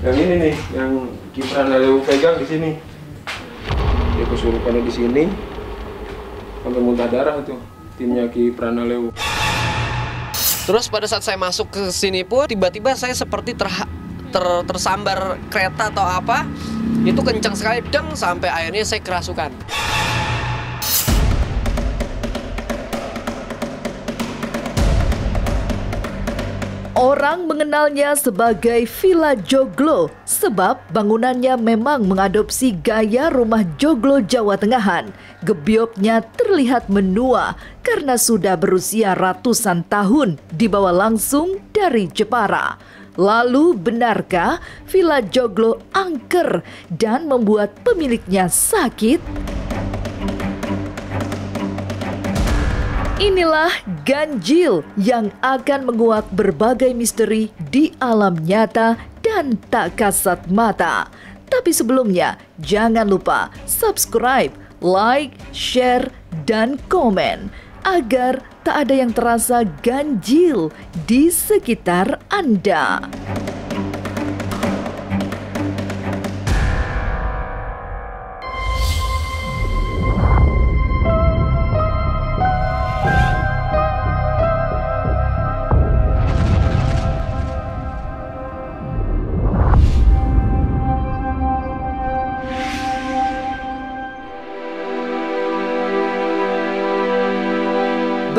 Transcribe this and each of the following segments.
Yang ini nih, yang Ki Pranalewu pegang di sini. Dia kesurupannya di sini, sampai muntah darah tuh timnya Ki Pranalewu. Terus pada saat saya masuk ke sini pun tiba-tiba saya seperti tersambar kereta atau apa. Itu kencang sekali, deng, sampai akhirnya saya kerasukan. Orang mengenalnya sebagai Villa Joglo sebab bangunannya memang mengadopsi gaya rumah joglo Jawa Tengahan. Gebyoknya terlihat menua karena sudah berusia ratusan tahun dibawa langsung dari Jepara. Lalu benarkah Villa Joglo angker dan membuat pemiliknya sakit? Inilah ganjil yang akan menguak berbagai misteri di alam nyata dan tak kasat mata. Tapi sebelumnya, jangan lupa subscribe, like, share, dan komen agar tak ada yang terasa ganjil di sekitar Anda.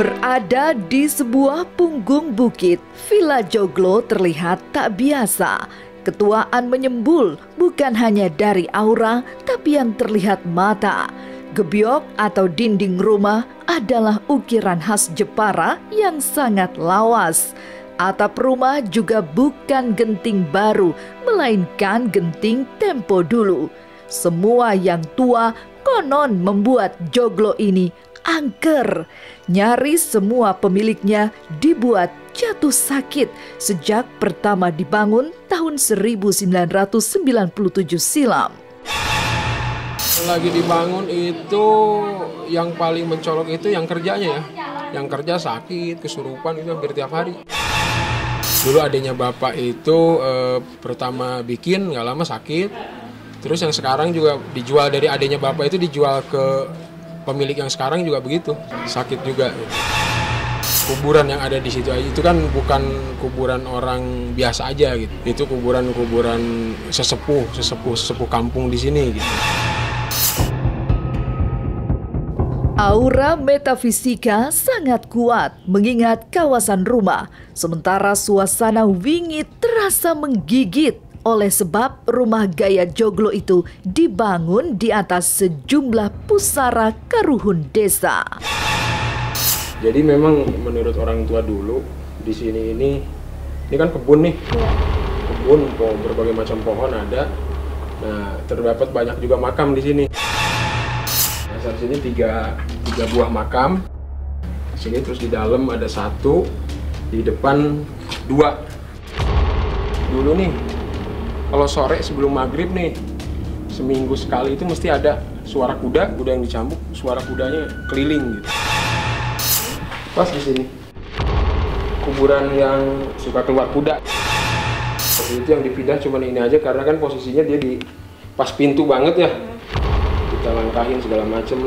Berada di sebuah punggung bukit, Villa Joglo terlihat tak biasa. Ketuaan menyembul bukan hanya dari aura, tapi yang terlihat mata. Gebyok atau dinding rumah adalah ukiran khas Jepara yang sangat lawas. Atap rumah juga bukan genting baru, melainkan genting tempo dulu. Semua yang tua konon membuat joglo ini angker. Nyaris semua pemiliknya dibuat jatuh sakit sejak pertama dibangun tahun 1997 silam. Lagi dibangun itu yang paling mencolok itu yang kerjanya ya. Yang kerja sakit, kesurupan itu hampir tiap hari. Dulu adiknya bapak itu pertama bikin nggak lama sakit. Terus yang sekarang juga dijual dari adiknya bapak itu dijual ke pemilik yang sekarang juga begitu, sakit juga. Kuburan yang ada di situ aja itu kan bukan kuburan orang biasa aja gitu. Itu kuburan sesepuh kampung di sini gitu. Aura metafisika sangat kuat mengingat kawasan rumah, sementara suasana wingit terasa menggigit oleh sebab rumah gaya joglo itu dibangun di atas sejumlah pusara karuhun desa. Jadi memang menurut orang tua dulu di sini ini kan kebun nih, kebun berbagai macam pohon ada. Nah terdapat banyak juga makam di sini. Nah, saat sini tiga buah makam. Sini terus di dalam ada satu, di depan dua. Dulu nih. Kalau sore sebelum maghrib nih, seminggu sekali itu mesti ada suara kuda yang dicambuk, suara kudanya keliling gitu. Pas di sini, kuburan yang suka keluar kuda. Waktu itu yang dipindah cuma ini aja karena kan posisinya dia di pas pintu banget ya. Kita langkahin segala macem.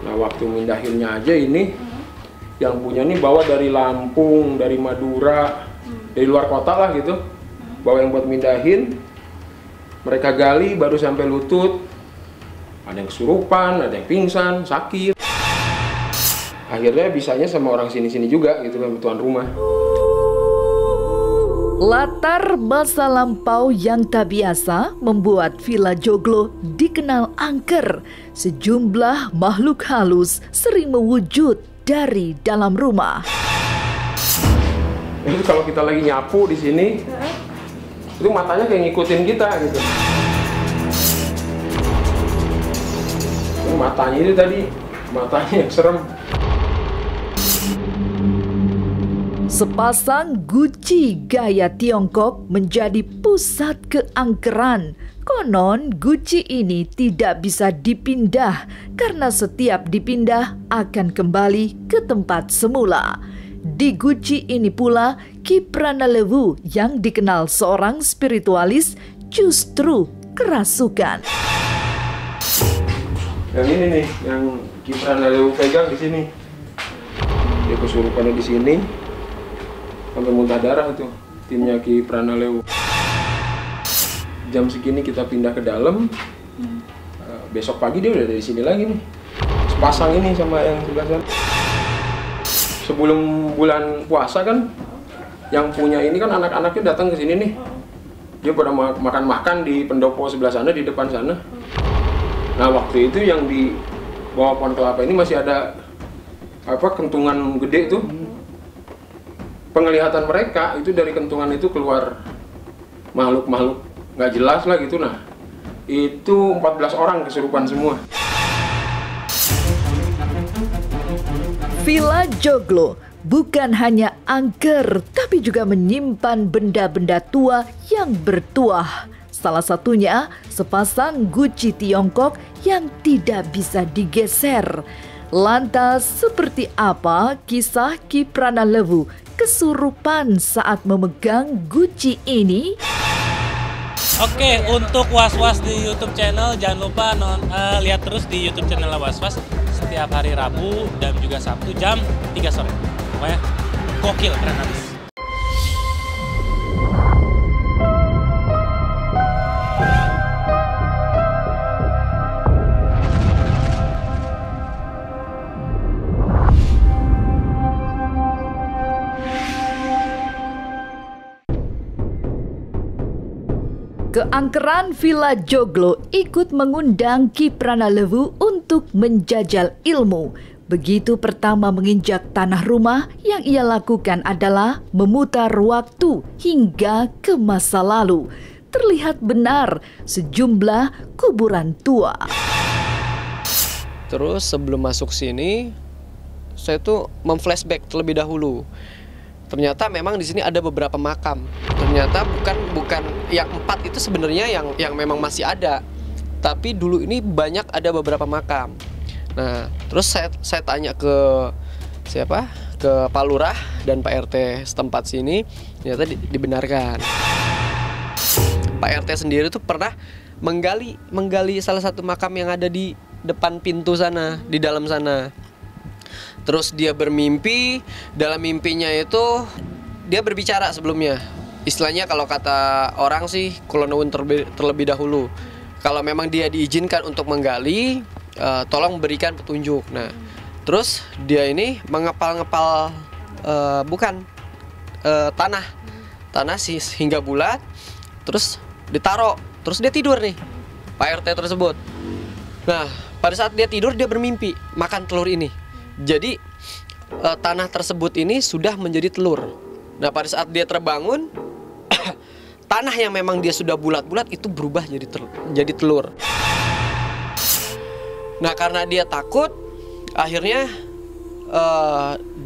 Nah waktu mindahinnya aja ini, yang punya nih bawa dari Lampung, dari Madura, dari luar kota lah gitu. Bawa yang buat mindahin, mereka gali baru sampai lutut. Ada yang kesurupan, ada yang pingsan, sakit. Akhirnya bisanya sama orang sini-sini juga gitu kan, tuan rumah. Latar masa lampau yang tak biasa membuat Villa Joglo dikenal angker. Sejumlah makhluk halus sering mewujud dari dalam rumah. Itu kalau kita lagi nyapu di sini, itu matanya kayak ngikutin kita gitu. Matanya itu tadi, matanya yang serem. Sepasang guci gaya Tiongkok menjadi pusat keangkeran. Konon guci ini tidak bisa dipindah karena setiap dipindah akan kembali ke tempat semula. Di guci ini pula Ki Pranalewu yang dikenal seorang spiritualis justru kerasukan. Yang ini nih, yang Ki Pranalewu pegang di sini. Dia kesurupannya di sini, sampai muntah darah tuh timnya Ki Pranalewu. Jam segini kita pindah ke dalam. Besok pagi dia udah dari sini lagi nih. Sepasang ini sama yang sebelah sana. Sebelum bulan puasa kan, yang punya ini kan anak-anaknya datang ke sini nih. Dia pada makan-makan di pendopo sebelah sana, di depan sana. Nah waktu itu yang di bawah pohon kelapa ini masih ada kentungan gede tuh. Penglihatan mereka itu dari kentungan itu keluar makhluk-makhluk nggak jelas lah gitu. Nah itu 14 orang kesurupan semua. Villa Joglo bukan hanya angker, tapi juga menyimpan benda-benda tua yang bertuah. Salah satunya sepasang guci Tiongkok yang tidak bisa digeser. Lantas seperti apa kisah Ki Pranalewu kesurupan saat memegang guci ini? Oke, untuk Was-Was di YouTube channel jangan lupa lihat terus di YouTube channel Was-Was setiap hari Rabu dan juga Sabtu jam 3 sore. Pokoknya gokil, keren habis. Keangkeran Villa Joglo ikut mengundang Ki Pranalewu untuk menjajal ilmu. Begitu pertama menginjak tanah rumah, yang ia lakukan adalah memutar waktu hingga ke masa lalu. Terlihat benar sejumlah kuburan tua. Terus sebelum masuk sini, saya tuh memflashback terlebih dahulu. Ternyata memang di sini ada beberapa makam. Ternyata bukan yang 4 itu sebenarnya yang memang masih ada. Tapi dulu ini banyak ada beberapa makam. Nah, terus saya tanya ke siapa? Ke Pak Lurah dan Pak RT setempat sini, ternyata dibenarkan. Pak RT sendiri tuh pernah menggali salah satu makam yang ada di depan pintu sana, di dalam sana. Terus dia bermimpi, dalam mimpinya itu dia berbicara sebelumnya. Istilahnya kalau kata orang sih kulonwun terlebih dahulu. Kalau memang dia diizinkan untuk menggali, tolong berikan petunjuk. Nah, terus dia ini mengepal-ngepal tanah sih hingga bulat, terus ditaruh, terus dia tidur nih, Pak RT tersebut. Nah, pada saat dia tidur dia bermimpi makan telur ini. Jadi tanah tersebut ini sudah menjadi telur. Nah, pada saat dia terbangun, tanah yang memang dia sudah bulat-bulat itu berubah jadi telur. Nah, karena dia takut, akhirnya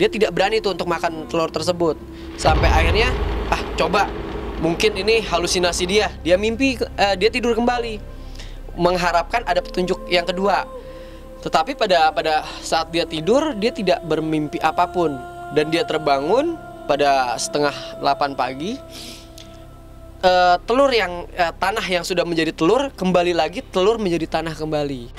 dia tidak berani tuh untuk makan telur tersebut. Sampai akhirnya, coba, mungkin ini halusinasi dia. Dia mimpi, dia tidur kembali, mengharapkan ada petunjuk yang kedua. Tetapi pada saat dia tidur, dia tidak bermimpi apapun. Dan dia terbangun pada setengah 8 pagi. Tanah yang sudah menjadi telur, kembali lagi telur menjadi tanah kembali.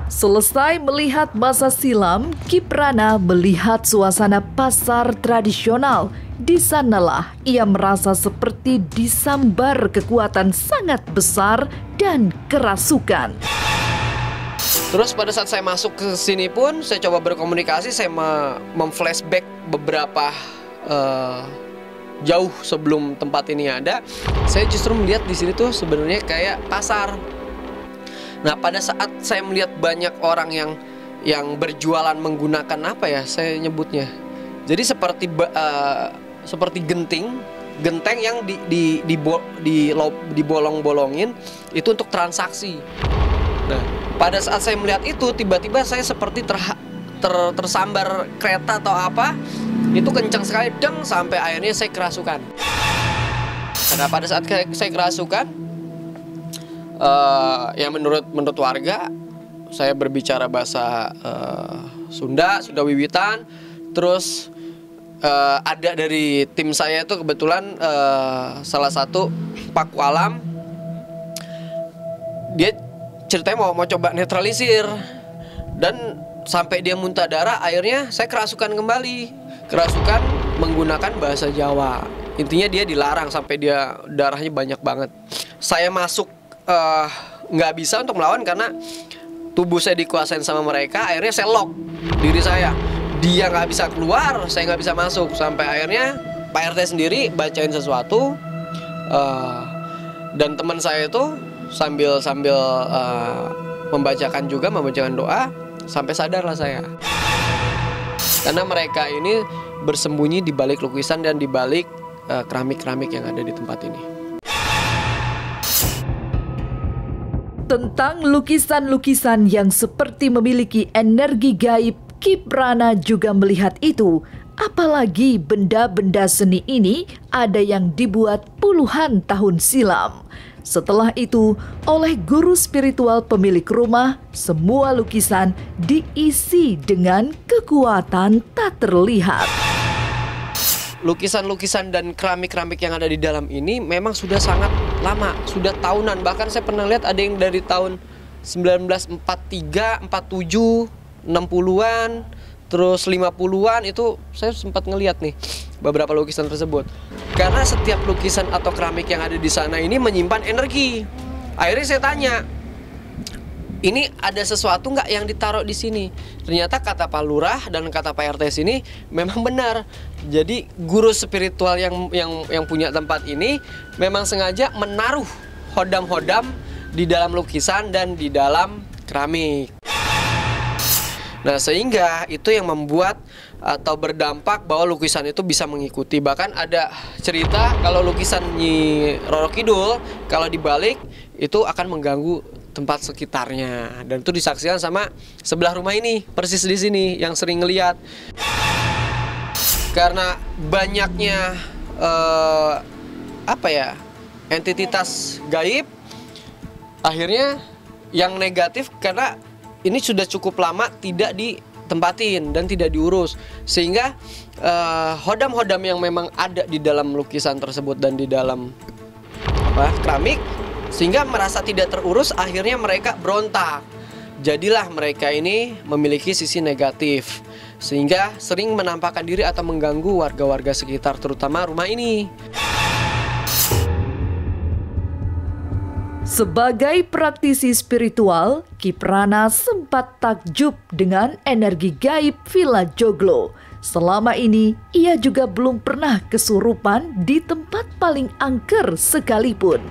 Selesai melihat masa silam, Ki Prana melihat suasana pasar tradisional. Di sanalah ia merasa seperti disambar kekuatan sangat besar dan kerasukan. Terus pada saat saya masuk ke sini pun, saya coba berkomunikasi, saya memflashback beberapa jauh sebelum tempat ini ada. Saya justru melihat di sini tuh sebenarnya kayak pasar. Nah, pada saat saya melihat banyak orang yang berjualan menggunakan apa ya, saya nyebutnya. Jadi seperti genteng yang dibolong-bolongin itu untuk transaksi. Nah, pada saat saya melihat itu, tiba-tiba saya seperti tersambar kereta atau apa. Itu kencang sekali, deng, sampai akhirnya saya kerasukan. Karena pada saat saya kerasukan, ya menurut warga, saya berbicara bahasa Sunda Wiwitan. Terus ada dari tim saya itu kebetulan salah satu Paku Alam, dia ceritanya mau coba netralisir, dan sampai dia muntah darah, akhirnya saya kerasukan kembali, kerasukan menggunakan bahasa Jawa. Intinya dia dilarang sampai dia darahnya banyak banget. Saya masuk nggak bisa untuk melawan karena tubuh saya dikuasain sama mereka. Akhirnya saya lock diri saya. Dia nggak bisa keluar, saya nggak bisa masuk. Sampai akhirnya Pak RT sendiri bacain sesuatu, dan teman saya itu sambil membacakan doa, sampai sadarlah saya. Karena mereka ini bersembunyi di balik lukisan dan di balik keramik-keramik yang ada di tempat ini. Tentang lukisan-lukisan yang seperti memiliki energi gaib, Kiprana juga melihat itu. Apalagi benda-benda seni ini ada yang dibuat puluhan tahun silam. Setelah itu, oleh guru spiritual pemilik rumah, semua lukisan diisi dengan kekuatan tak terlihat. Lukisan-lukisan dan keramik-keramik yang ada di dalam ini memang sudah sangat lama, sudah tahunan. Bahkan saya pernah lihat ada yang dari tahun 1943, 47, 60-an, terus 50-an, itu saya sempat ngelihat nih beberapa lukisan tersebut. Karena setiap lukisan atau keramik yang ada di sana ini menyimpan energi. Akhirnya saya tanya, ini ada sesuatu nggak yang ditaruh di sini? Ternyata kata Pak Lurah dan kata Pak RT sini memang benar. Jadi guru spiritual yang punya tempat ini memang sengaja menaruh hodam-hodam di dalam lukisan dan di dalam keramik. Nah, sehingga itu yang membuat atau berdampak bahwa lukisan itu bisa mengikuti. Bahkan ada cerita kalau lukisan Nyi Roro Kidul kalau dibalik itu akan mengganggu tempat sekitarnya, dan itu disaksikan sama sebelah rumah ini, persis di sini yang sering ngeliat. Karena banyaknya entitas gaib, akhirnya yang negatif karena ini sudah cukup lama tidak ditempatin dan tidak diurus, sehingga hodam-hodam yang memang ada di dalam lukisan tersebut dan di dalam keramik, sehingga merasa tidak terurus, akhirnya mereka berontak. Jadilah mereka ini memiliki sisi negatif, sehingga sering menampakkan diri atau mengganggu warga-warga sekitar, terutama rumah ini. Sebagai praktisi spiritual, Kiprana sempat takjub dengan energi gaib Villa Joglo. Selama ini, ia juga belum pernah kesurupan di tempat paling angker sekalipun.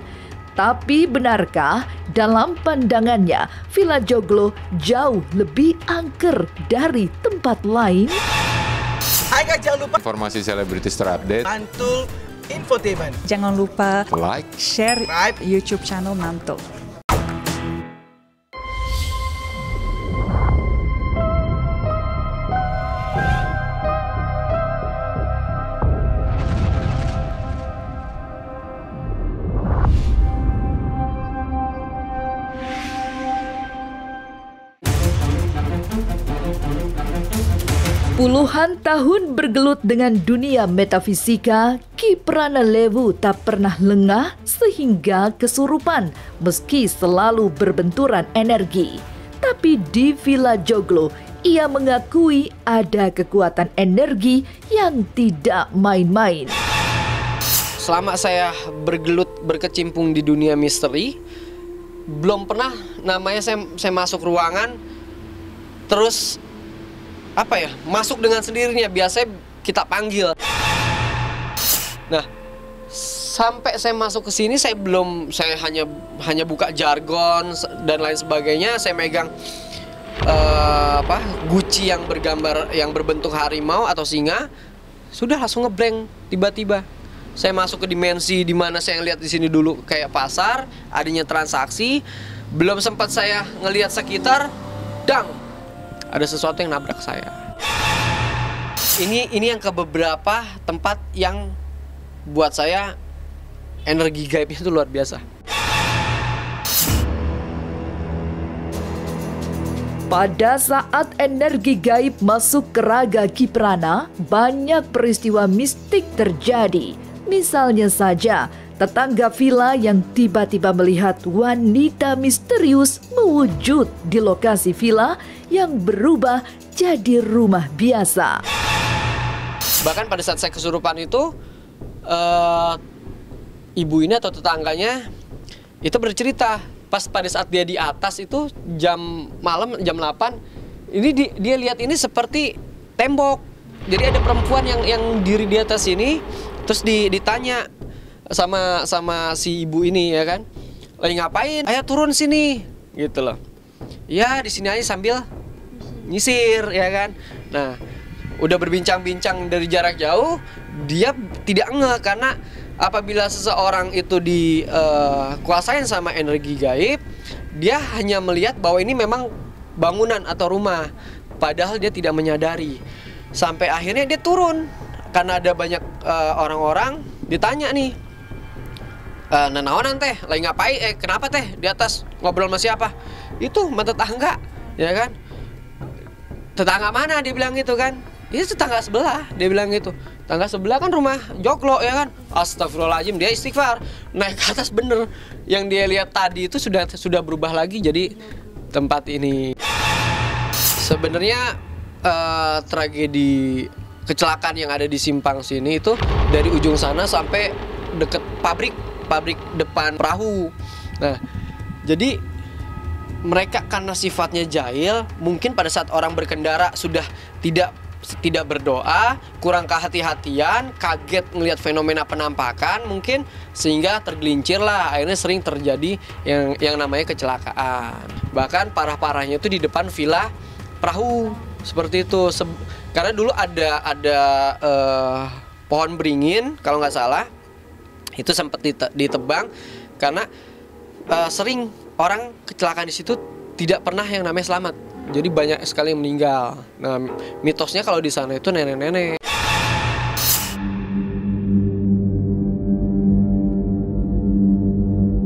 Tapi benarkah dalam pandangannya Villa Joglo jauh lebih angker dari tempat lain? Hai Kak, jangan lupa informasi selebritis terupdate, Mantul Infotainment. Jangan lupa like, share Subscribe YouTube channel Mantul. Puluhan tahun bergelut dengan dunia metafisika, Kiprana Lewu tak pernah lengah sehingga kesurupan meski selalu berbenturan energi. Tapi di Villa Joglo, ia mengakui ada kekuatan energi yang tidak main-main. Selama saya berkecimpung di dunia misteri, belum pernah namanya saya masuk ruangan terus masuk dengan sendirinya. Biasanya kita panggil. Nah, sampai saya masuk ke sini saya hanya buka jargon dan lain sebagainya. Saya megang guci yang berbentuk harimau atau singa, sudah langsung ngeblank tiba-tiba. Saya masuk ke dimensi di mana saya ngelihat di sini dulu kayak pasar, adanya transaksi. Belum sempat saya ngelihat sekitar, dang, ada sesuatu yang nabrak saya. Ini yang ke beberapa tempat yang buat saya energi gaibnya itu luar biasa. Pada saat energi gaib masuk ke raga Kiprana, banyak peristiwa mistik terjadi. Misalnya saja, tetangga villa yang tiba-tiba melihat wanita misterius mewujud di lokasi villa yang berubah jadi rumah biasa. Bahkan pada saat saya kesurupan itu, ibu ini atau tetangganya itu bercerita pas pada saat dia di atas itu jam malam jam 8 ini dia lihat ini seperti tembok. Jadi ada perempuan yang diri di atas ini, terus ditanya sama si ibu ini ya kan, lagi ngapain? Ayo turun sini gitu loh. Ya di sini aja sambil nyisir ya kan. Nah udah berbincang-bincang dari jarak jauh, dia tidak ngeh karena apabila seseorang itu dikuasain sama energi gaib, dia hanya melihat bahwa ini memang bangunan atau rumah, padahal dia tidak menyadari. Sampai akhirnya dia turun karena ada banyak orang-orang ditanya nih, "Nanaonan teh, lagi ngapain? Kenapa teh di atas ngobrol sama siapa?" "Itu sama tetangga," ya kan. "Tetangga mana?" dia bilang gitu kan. "Itu tetangga sebelah," dia bilang gitu. Tangga sebelah kan rumah Joglo ya kan. Astagfirullahaladzim, dia istighfar naik ke atas, bener yang dia lihat tadi itu sudah berubah lagi jadi tempat ini. Sebenarnya tragedi kecelakaan yang ada di simpang sini itu dari ujung sana sampai deket pabrik depan perahu. Nah jadi mereka karena sifatnya jahil, mungkin pada saat orang berkendara sudah tidak berdoa, kurang kehati-hatian, kaget ngelihat fenomena penampakan mungkin, sehingga tergelincir lah, akhirnya sering terjadi yang namanya kecelakaan. Bahkan parah-parahnya itu di depan villa perahu seperti itu. Karena dulu ada pohon beringin kalau nggak salah, itu sempat ditebang karena sering orang kecelakaan di situ tidak pernah yang namanya selamat. Jadi banyak sekali yang meninggal. Nah, mitosnya kalau di sana itu nenek-nenek.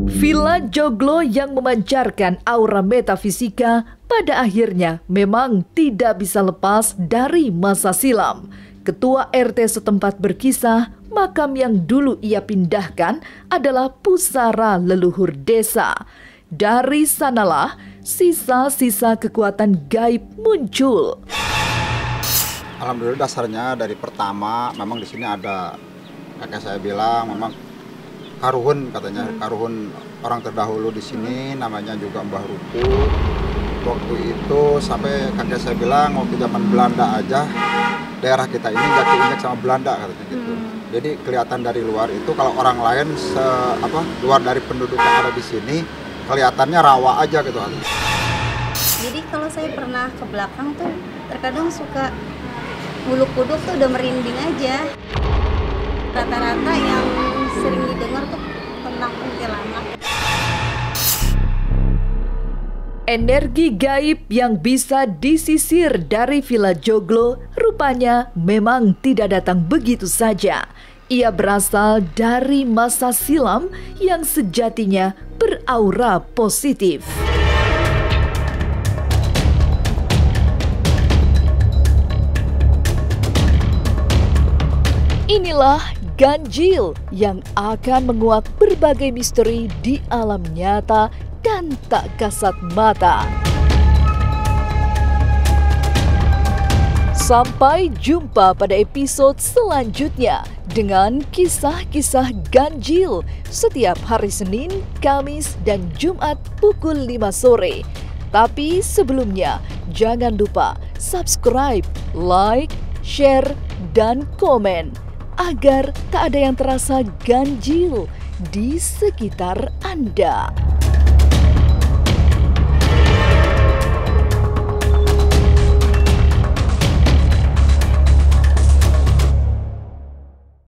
Villa Joglo yang memancarkan aura metafisika pada akhirnya memang tidak bisa lepas dari masa silam. Ketua RT setempat berkisah, makam yang dulu ia pindahkan adalah pusara leluhur desa. Dari sanalah sisa-sisa kekuatan gaib muncul. Alhamdulillah dasarnya dari pertama memang di sini ada, kakek saya bilang memang karuhun katanya, karuhun orang terdahulu di sini namanya juga Mbah Rupu. Waktu itu sampai kakek saya bilang waktu zaman Belanda aja daerah kita ini jatuh injak sama Belanda katanya gitu. Jadi kelihatan dari luar itu kalau orang lain luar dari penduduk yang ada di sini kelihatannya rawa aja gitu. Jadi kalau saya pernah ke belakang tuh terkadang suka bulu kuduk tuh udah merinding aja. Rata-rata yang sering didengar tuh tentang kuntilanak. Energi gaib yang bisa disisir dari Villa Joglo rupanya memang tidak datang begitu saja. Ia berasal dari masa silam yang sejatinya beraura positif. Inilah ganjil yang akan menguak berbagai misteri di alam nyata dan tak kasat mata. Sampai jumpa pada episode selanjutnya dengan kisah-kisah ganjil setiap hari Senin, Kamis, dan Jumat pukul 5 sore. Tapi sebelumnya, jangan lupa subscribe, like, share, dan komen agar tak ada yang terasa ganjil di sekitar Anda.